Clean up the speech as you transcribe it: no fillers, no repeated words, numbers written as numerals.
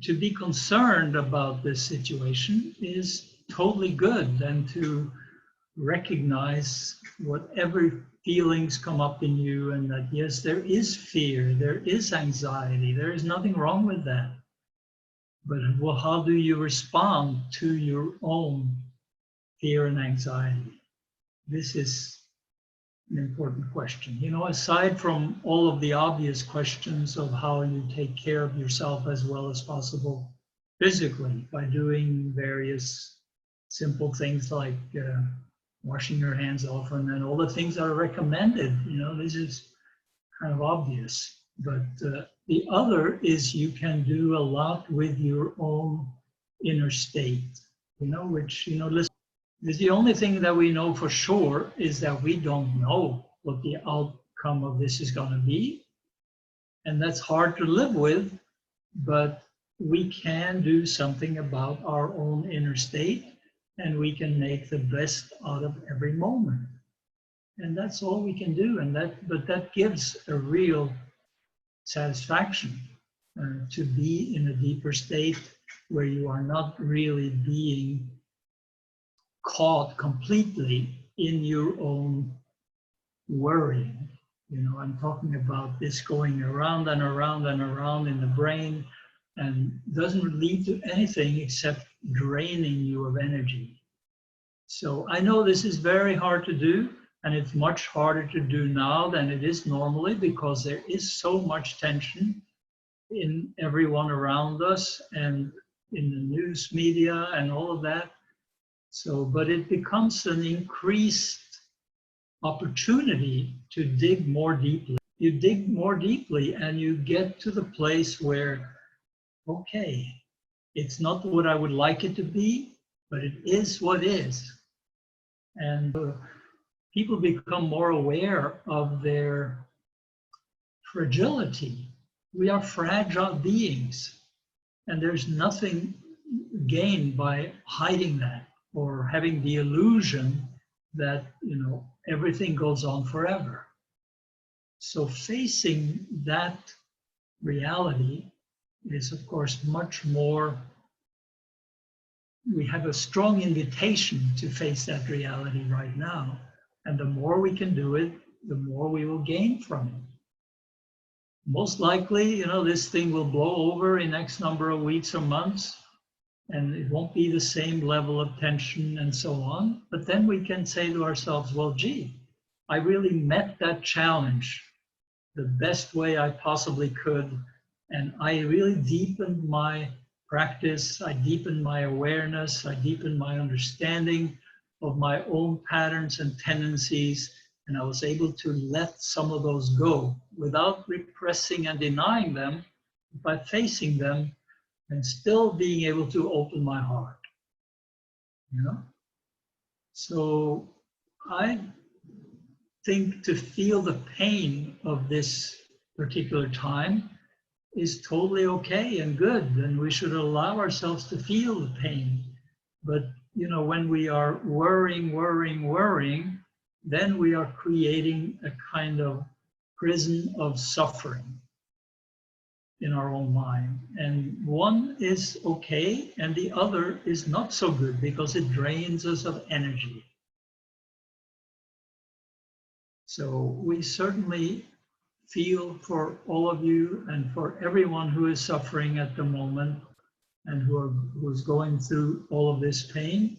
to be concerned about this situation is totally good, and to recognize whatever feelings come up in you, and that yes, there is fear, there is anxiety, there is nothing wrong with that. But well, how do you respond to your own fear and anxiety? This is an important question. You know, aside from all of the obvious questions of how you take care of yourself as well as possible physically by doing various simple things like washing your hands often and all the things that are recommended, you know, this is kind of obvious. But the other is you can do a lot with your own inner state, you know, which, you know, listen, the only thing that we know for sure is that we don't know what the outcome of this is going to be. And that's hard to live with, but we can do something about our own inner state, and we can make the best out of every moment. And that's all we can do. But that gives a real satisfaction to be in a deeper state where you are not really being caught completely in your own worrying. You know, I'm talking about this going around and around and around in the brain, and doesn't lead to anything except draining you of energy. So I know this is very hard to do, and it's much harder to do now than it is normally, because there is so much tension in everyone around us and in the news media and all of that. So, but it becomes an increased opportunity to dig more deeply. You dig more deeply and you get to the place where, okay, it's not what I would like it to be, but it is what is. And people become more aware of their fragility. We are fragile beings, and there's nothing gained by hiding that or having the illusion that, you know, everything goes on forever. So facing that reality is, of course, much more. We have a strong invitation to face that reality right now. And the more we can do it, the more we will gain from it. Most likely, you know, this thing will blow over in X number of weeks or months, and it won't be the same level of tension and so on. But then we can say to ourselves, well, gee, I really met that challenge the best way I possibly could. And I really deepened my practice. I deepened my awareness. I deepened my understanding of my own patterns and tendencies. And I was able to let some of those go without repressing and denying them, by facing them and still being able to open my heart, you know? So I think to feel the pain of this particular time is totally okay and good, and we should allow ourselves to feel the pain. But, you know, when we are worrying, then we are creating a kind of prison of suffering in our own mind. And one is okay, and the other is not so good because it drains us of energy. So we certainly feel for all of you and for everyone who is suffering at the moment and who is going through all of this pain.